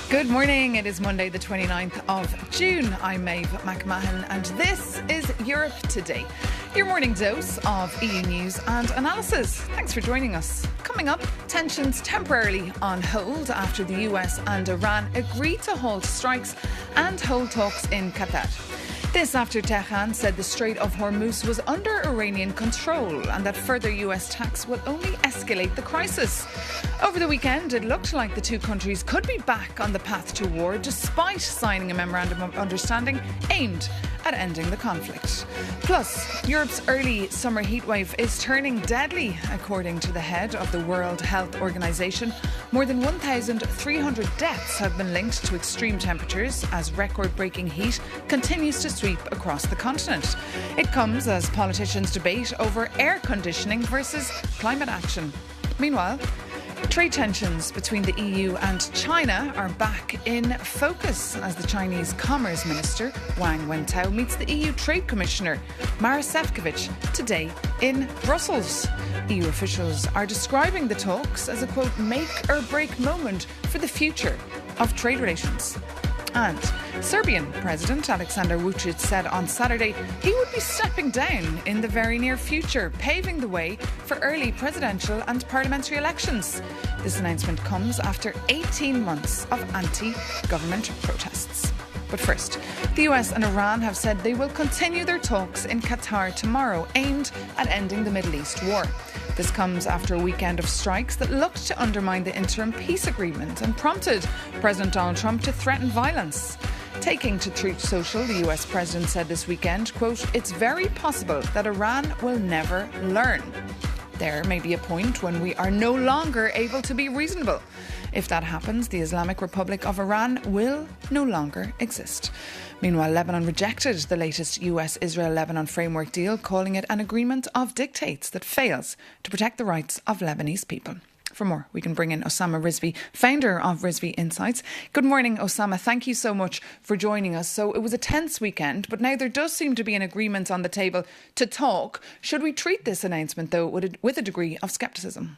Good morning. It is Monday, the 29th of June. I'm Maeve McMahon, and this is Europe Today, your morning dose of EU news and analysis. Thanks for joining us. Coming up, tensions temporarily on hold after the US and Iran agree to halt strikes and hold talks in Qatar. This after Tehran said the Strait of Hormuz was under Iranian control and that further US attacks will only escalate the crisis. Over the weekend, it looked like the two countries could be back on the path to war despite signing a memorandum of understanding aimed at ending the conflict. Plus, Europe's early summer heatwave is turning deadly, according to the head of the World Health Organization. More than 1,300 deaths have been linked to extreme temperatures as record-breaking heat continues to sweep across the continent. It comes as politicians debate over air conditioning versus climate action. Meanwhile, trade tensions between the EU and China are back in focus as the Chinese Commerce Minister Wang Wentao meets the EU Trade Commissioner Maroš Šefčovič today in Brussels. EU officials are describing the talks as a, quote, make or break moment for the future of trade relations. And Serbian President Aleksandar Vučić said on Saturday he would be stepping down in the very near future, paving the way for early presidential and parliamentary elections. This announcement comes after 18 months of anti-government protests. But first, the US and Iran have said they will continue their talks in Qatar tomorrow, aimed at ending the Middle East war. This comes after a weekend of strikes that looked to undermine the interim peace agreement and prompted President Donald Trump to threaten violence. Taking to Truth Social, the US president said this weekend, quote, it's very possible that Iran will never learn. There may be a point when we are no longer able to be reasonable. If that happens, the Islamic Republic of Iran will no longer exist. Meanwhile, Lebanon rejected the latest US-Israel-Lebanon framework deal, calling it an agreement of dictates that fails to protect the rights of Lebanese people. For more, we can bring in Osama Rizvi, founder of Rizvi Insights. Good morning, Osama. Thank you so much for joining us. So it was a tense weekend, but now there does seem to be an agreement on the table to talk. Should we treat this announcement, though, with a degree of scepticism?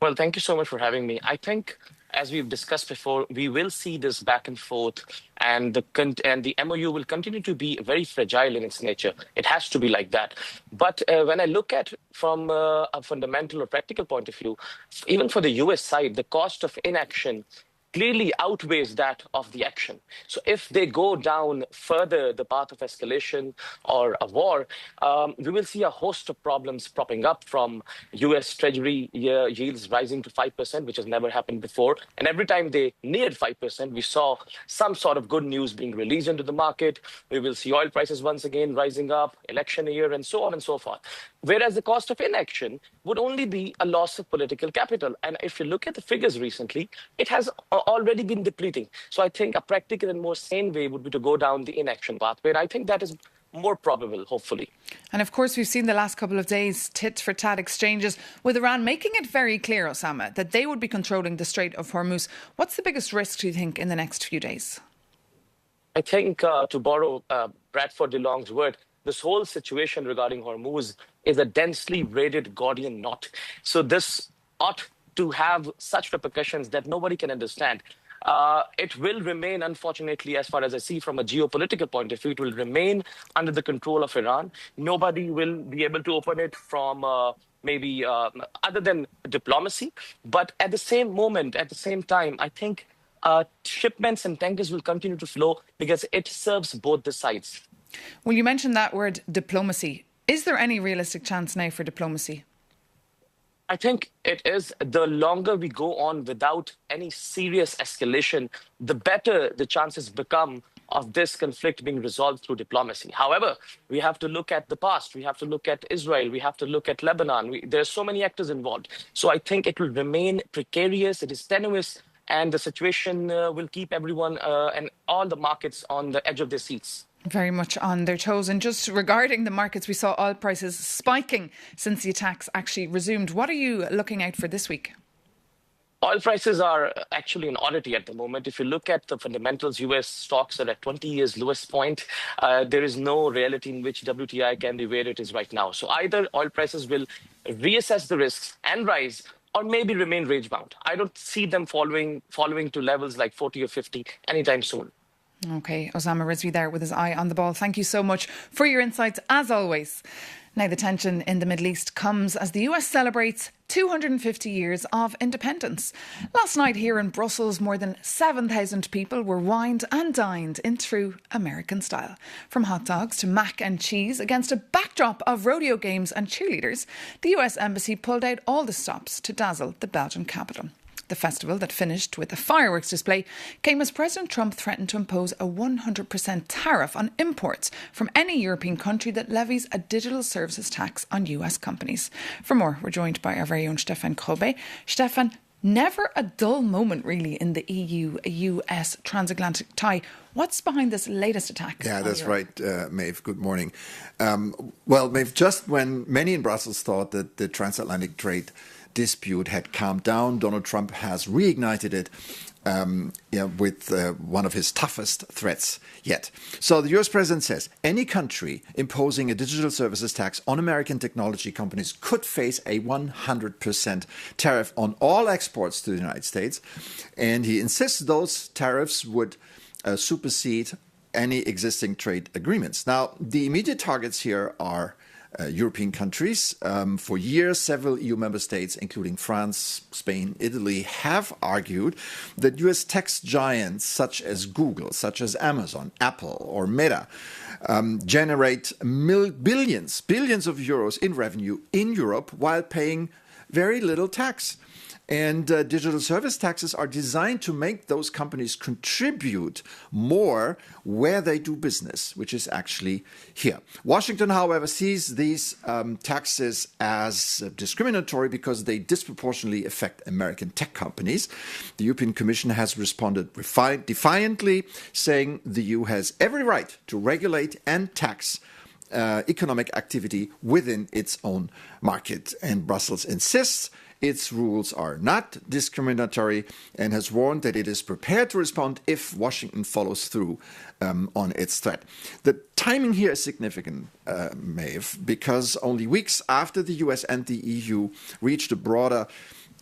Well, thank you so much for having me. I think, as we've discussed before, we will see this back and forth, and the MOU will continue to be very fragile in its nature. It has to be like that. But when I look at from a fundamental or practical point of view, even for the US side, the cost of inaction clearly outweighs that of the action. So if they go down further the path of escalation or a war, we will see a host of problems propping up, from US Treasury yields rising to 5%, which has never happened before. And every time they neared 5%, we saw some sort of good news being released into the market. We will see oil prices once again rising up, election year, and so on and so forth. Whereas the cost of inaction would only be a loss of political capital. And if you look at the figures recently, it has already been depleting. So I think a practical and more sane way would be to go down the inaction pathway. And I think that is more probable, hopefully. And of course, we've seen the last couple of days tit-for-tat exchanges with Iran making it very clear, Osama, that they would be controlling the Strait of Hormuz. What's the biggest risk, do you think, in the next few days? I think, to borrow Bradford DeLong's word, this whole situation regarding Hormuz is a densely braided Gordian knot. So this ought to have such repercussions that nobody can understand. it will remain, unfortunately, as far as I see from a geopolitical point of view, it will remain under the control of Iran. Nobody will be able to open it from maybe other than diplomacy. But at the same moment, at the same time, I think shipments and tankers will continue to flow because it serves both the sides. Well, you mentioned that word diplomacy. Is there any realistic chance now for diplomacy? I think it is the longer we go on without any serious escalation, the better the chances become of this conflict being resolved through diplomacy. However, we have to look at the past. We have to look at Israel. We have to look at Lebanon. There are so many actors involved. So I think it will remain precarious. It is tenuous. And the situation will keep everyone and all the markets on the edge of their seats. Very much on their toes. And just regarding the markets, we saw oil prices spiking since the attacks actually resumed. What are you looking out for this week? Oil prices are actually an oddity at the moment. If you look at the fundamentals, US stocks are at 20 years lowest point. There is no reality in which WTI can be where it is right now. So either oil prices will reassess the risks and rise, or maybe remain range bound. I don't see them following to levels like 40 or 50 anytime soon. OK, Osama Rizvi there with his eye on the ball. Thank you so much for your insights, as always. Now, the tension in the Middle East comes as the US celebrates 250 years of independence. Last night here in Brussels, more than 7,000 people were wined and dined in true American style. From hot dogs to mac and cheese, against a backdrop of rodeo games and cheerleaders, the US Embassy pulled out all the stops to dazzle the Belgian capital. The festival, that finished with a fireworks display, came as President Trump threatened to impose a 100% tariff on imports from any European country that levies a digital services tax on US companies. For more, we're joined by our very own Stefan Krobbe. Stefan, never a dull moment really in the EU-US transatlantic tie. What's behind this latest attack? Yeah, that's right, Maeve. Good morning. Well, Maeve, just when many in Brussels thought that the transatlantic trade dispute had calmed down, Donald Trump has reignited it with one of his toughest threats yet. So the US president says any country imposing a digital services tax on American technology companies could face a 100% tariff on all exports to the United States. And he insists those tariffs would supersede any existing trade agreements. Now, the immediate targets here are European countries. For years, several EU member states, including France, Spain, Italy, have argued that US tech giants such as Google, such as Amazon, Apple, or Meta generate billions of euros in revenue in Europe while paying very little tax. And digital service taxes are designed to make those companies contribute more where they do business, which is actually here. Washington, however, sees these taxes as discriminatory because they disproportionately affect American tech companies. The European Commission has responded defiantly, saying the EU has every right to regulate and tax economic activity within its own market. And Brussels insists its rules are not discriminatory and has warned that it is prepared to respond if Washington follows through on its threat. The timing here is significant, Maeve, because only weeks after the US and the EU reached a broader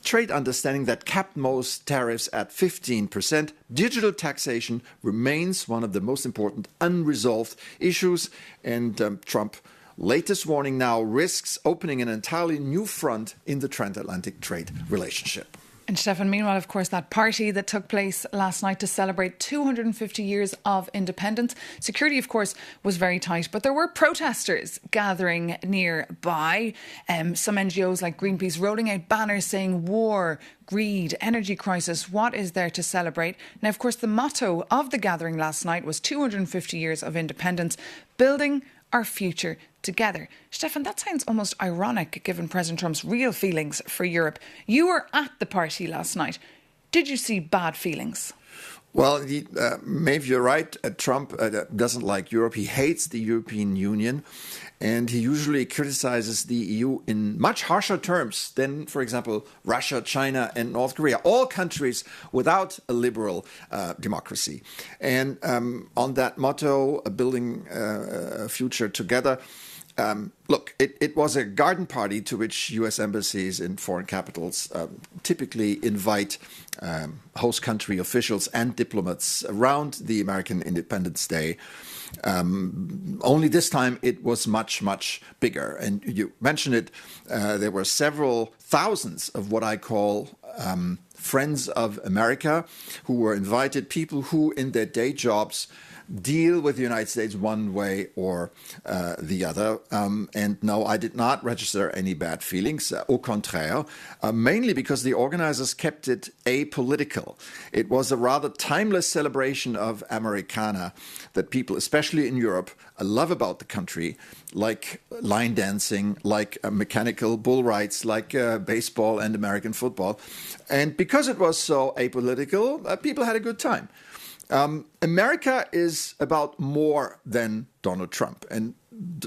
trade understanding that capped most tariffs at 15%, digital taxation remains one of the most important unresolved issues, and Trump latest warning now risks opening an entirely new front in the transatlantic trade relationship. And Stefan, meanwhile, of course, that party that took place last night to celebrate 250 years of independence, security, of course, was very tight, but there were protesters gathering nearby. Some NGOs like Greenpeace rolling out banners saying war, greed, energy crisis. What is there to celebrate? Now, of course, the motto of the gathering last night was 250 years of independence, building our future together. Stefan, that sounds almost ironic given President Trump's real feelings for Europe. You were at the party last night. Did you see bad feelings? Well, Maeve, you're right. Trump doesn't like Europe. He hates the European Union. And he usually criticizes the EU in much harsher terms than, for example, Russia, China, and North Korea, all countries without a liberal democracy. And on that motto, building a future together, Look, it was a garden party to which U.S. embassies in foreign capitals typically invite host country officials and diplomats around the American Independence Day. Only this time it was much, much bigger. And you mentioned it, there were several thousands of what I call Friends of America who were invited, people who in their day jobs deal with the United States one way or the other. And no, I did not register any bad feelings, au contraire, mainly because the organizers kept it apolitical. It was a rather timeless celebration of Americana that people, especially in Europe, love about the country, like line dancing, like mechanical bull rides, like baseball and American football. And because it was so apolitical, people had a good time. America is about more than Donald Trump. And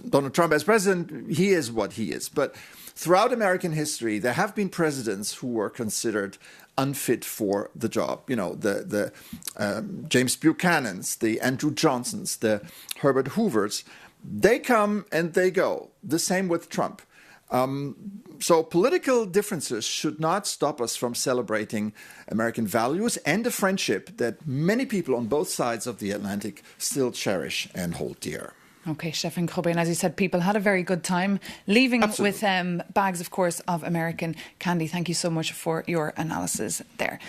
Donald Trump as president, he is what he is. But throughout American history, there have been presidents who were considered unfit for the job. You know, the James Buchanan's, the Andrew Johnson's, the Herbert Hoover's. They come and they go. The same with Trump. So political differences should not stop us from celebrating American values and a friendship that many people on both sides of the Atlantic still cherish and hold dear. OK, Stefan Krobbe, and as you said, people had a very good time, leaving with bags, of course, of American candy. Thank you so much for your analysis there.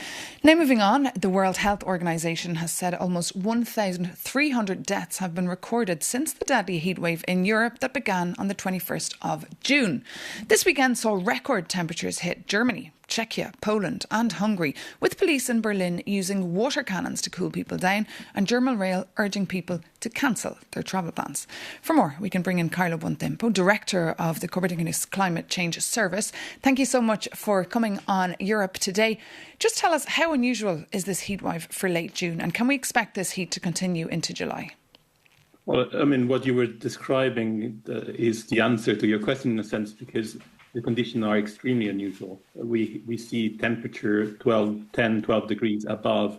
Now, moving on, the World Health Organization has said almost 1,300 deaths have been recorded since the deadly heatwave in Europe that began on the 21st of June. This weekend saw record temperatures hit Germany, Czechia, Poland and Hungary, with police in Berlin using water cannons to cool people down and German Rail urging people to cancel their travel plans. For more, we can bring in Carlo Bontempo, Director of the Copernicus Climate Change Service. Thank you so much for coming on Europe Today. Just tell us, how unusual is this heatwave for late June, and can we expect this heat to continue into July? Well, I mean, what you were describing is the answer to your question in a sense, because the conditions are extremely unusual. We see temperature 10, 12 degrees above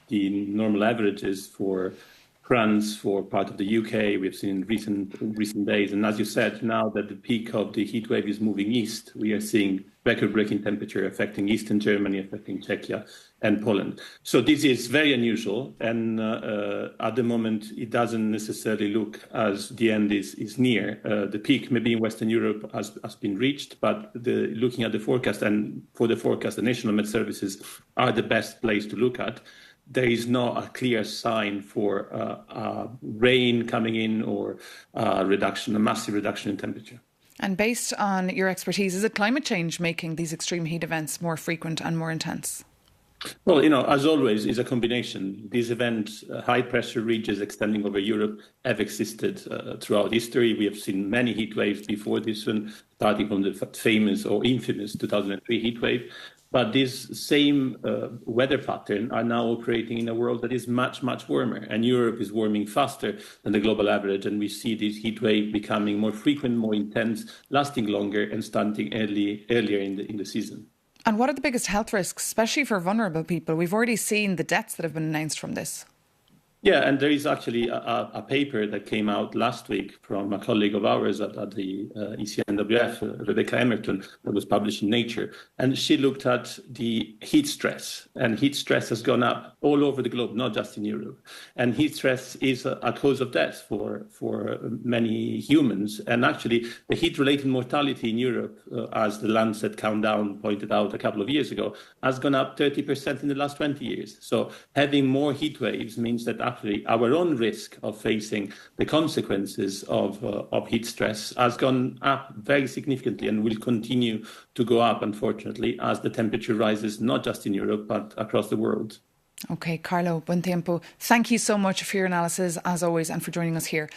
the normal averages for France, for part of the UK. We've seen in recent days. And as you said, now that the peak of the heat wave is moving east, we are seeing record-breaking temperature affecting Eastern Germany, affecting Czechia and Poland. So this is very unusual. And at the moment, it doesn't necessarily look as the end is near. The peak maybe in Western Europe has been reached, but looking at the forecast, and for the forecast, the National Met Services are the best place to look at. There is not a clear sign for rain coming in or a massive reduction in temperature. And based on your expertise, is it climate change making these extreme heat events more frequent and more intense? Well, as always, it's a combination. These events, high-pressure ridges extending over Europe, have existed throughout history. We have seen many heat waves before this one, starting from the famous or infamous 2003 heat wave. But this same weather pattern are now operating in a world that is much, much warmer. And Europe is warming faster than the global average. And we see this heat wave becoming more frequent, more intense, lasting longer and starting earlier in the season. And what are the biggest health risks, especially for vulnerable people? We've already seen the deaths that have been announced from this. Yeah, and there is actually a paper that came out last week from a colleague of ours at the ECNWF, Rebecca Emerton, that was published in Nature. And she looked at the heat stress. And heat stress has gone up all over the globe, not just in Europe. And heat stress is a cause of death for many humans. And actually, the heat-related mortality in Europe, as the Lancet Countdown pointed out a couple of years ago, has gone up 30% in the last 20 years. So having more heat waves means that actually our own risk of facing the consequences of heat stress has gone up very significantly and will continue to go up, unfortunately, as the temperature rises, not just in Europe, but across the world. OK, Carlo Bontempo, thank you so much for your analysis, as always, and for joining us here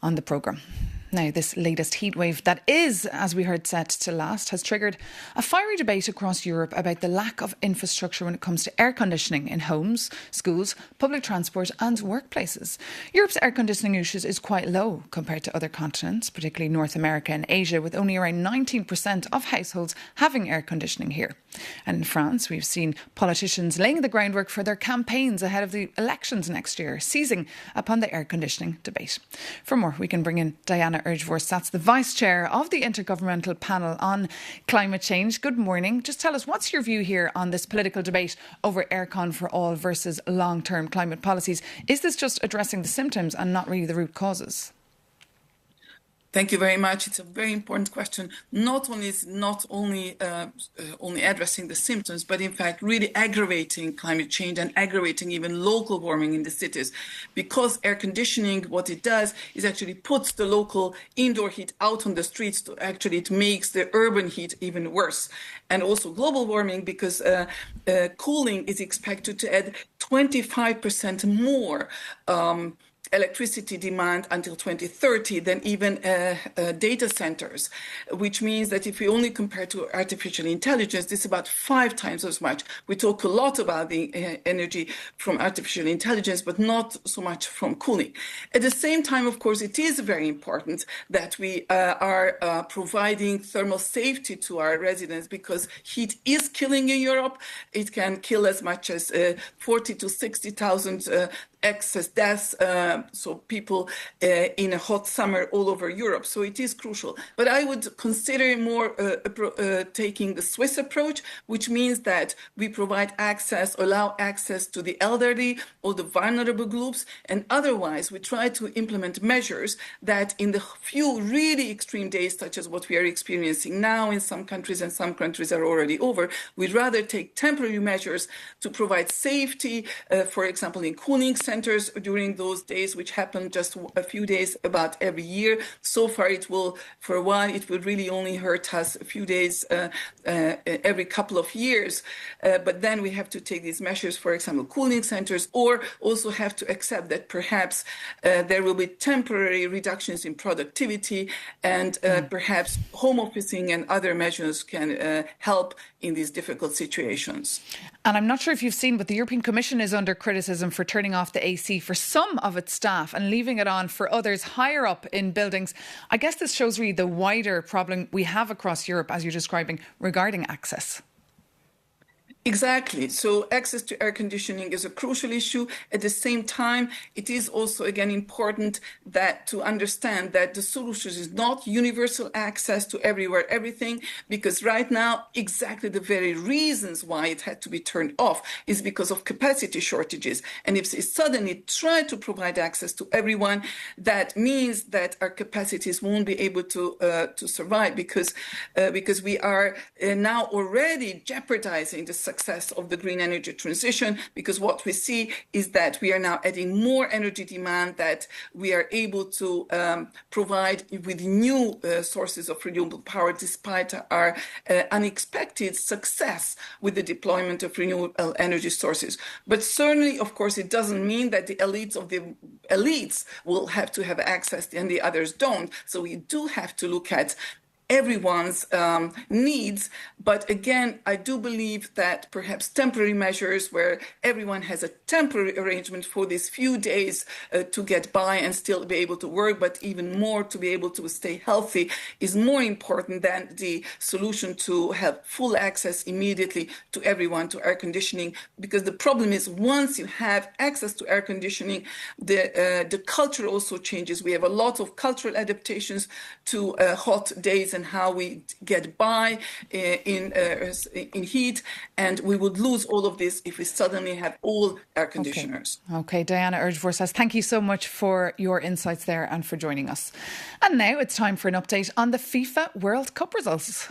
on the programme. Now, this latest heatwave that is, as we heard, set to last, has triggered a fiery debate across Europe about the lack of infrastructure when it comes to air conditioning in homes, schools, public transport and workplaces. Europe's air conditioning usage is quite low compared to other continents, particularly North America and Asia, with only around 19% of households having air conditioning here. And in France, we've seen politicians laying the groundwork for their campaigns ahead of the elections next year, seizing upon the air conditioning debate. For more, we can bring in Diana Diana Erdvorst, that's the Vice Chair of the Intergovernmental Panel on Climate Change. Good morning. Just tell us, what's your view here on this political debate over aircon for all versus long-term climate policies? Is this just addressing the symptoms and not really the root causes? Thank you very much. It's a very important question. Not only addressing the symptoms, but in fact really aggravating climate change and aggravating even local warming in the cities. Because air conditioning, what it does is actually puts the local indoor heat out on the streets. It makes the urban heat even worse. And also global warming, because cooling is expected to add 25% more electricity demand until 2030 than even data centers, which means that if we only compare to artificial intelligence, this is about 5 times as much. We talk a lot about the energy from artificial intelligence, but not so much from cooling. At the same time, of course, it is very important that we are providing thermal safety to our residents, because heat is killing in Europe. It can kill as much as 40 to 60,000 excess deaths, so people in a hot summer all over Europe. So it is crucial. But I would consider more taking the Swiss approach, which means that we provide access, allow access to the elderly or the vulnerable groups, and otherwise we try to implement measures that in the few really extreme days, such as what we are experiencing now in some countries, and some countries are already over, we'd rather take temporary measures to provide safety, for example, in cooling centers during those days, which happen just a few days about every year. So far, for a while, it will really only hurt us a few days every couple of years. But then we have to take these measures, for example, cooling centers, or also have to accept that perhaps there will be temporary reductions in productivity, and perhaps home officing and other measures can help in these difficult situations. And I'm not sure if you've seen, but the European Commission is under criticism for turning off the AC for some of its staff and leaving it on for others higher up in buildings. I guess this shows really the wider problem we have across Europe, as you're describing, regarding access. Exactly. So access to air conditioning is a crucial issue. At the same time, it is also, again, important that to understand that the solution is not universal access to everywhere, everything, because right now, exactly the very reasons why it had to be turned off is because of capacity shortages. And if we suddenly try to provide access to everyone, that means that our capacities won't be able to survive, because we are now already jeopardizing the success of the green energy transition, because what we see is that we are now adding more energy demand that we are able to provide with new sources of renewable power, despite our unexpected success with the deployment of renewable energy sources. But certainly, of course, it doesn't mean that the elites of the elites will have to have access and the others don't. So we do have to look at everyone's needs. But again, I do believe that perhaps temporary measures where everyone has a temporary arrangement for these few days to get by and still be able to work, but even more to be able to stay healthy, is more important than the solution to have full access immediately to everyone to air conditioning. Because the problem is, once you have access to air conditioning, the culture also changes. We have a lot of cultural adaptations to hot days and how we get by in heat, and we would lose all of this if we suddenly have all air conditioners. Okay, Diana Erdvorst says thank you so much for your insights there and for joining us. And now it's time for an update on the FIFA World Cup results.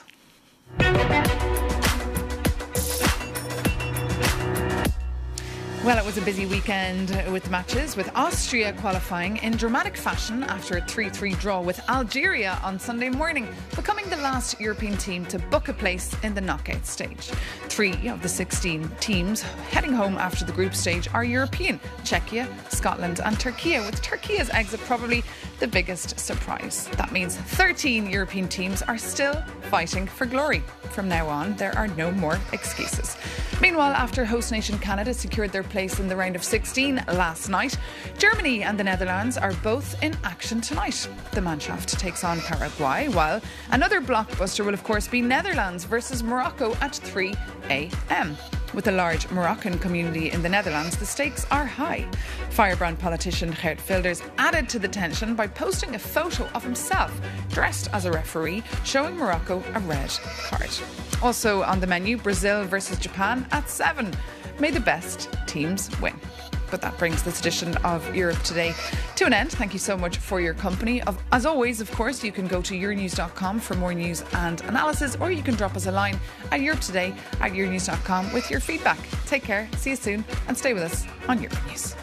Well, it was a busy weekend with matches, with Austria qualifying in dramatic fashion after a 3-3 draw with Algeria on Sunday morning, becoming the last European team to book a place in the knockout stage. 3 of the 16 teams heading home after the group stage are European: Czechia, Scotland and Turkey, with Turkey's exit probably the biggest surprise. That means 13 European teams are still fighting for glory. From now on, there are no more excuses. Meanwhile, after host nation Canada secured their place in the round of 16 last night, Germany and the Netherlands are both in action tonight. The Mannschaft takes on Paraguay, while another blockbuster will of course be Netherlands versus Morocco at 3 a.m. With a large Moroccan community in the Netherlands, the stakes are high. Firebrand politician Geert Wilders added to the tension by posting a photo of himself dressed as a referee, showing Morocco a red card. Also on the menu, Brazil versus Japan at 7. May the best teams win. But that brings this edition of Europe Today to an end. Thank you so much for your company. As always, of course, you can go to euronews.com for more news and analysis, or you can drop us a line at europetoday@euronews.com with your feedback. Take care, see you soon, and stay with us on Europe News.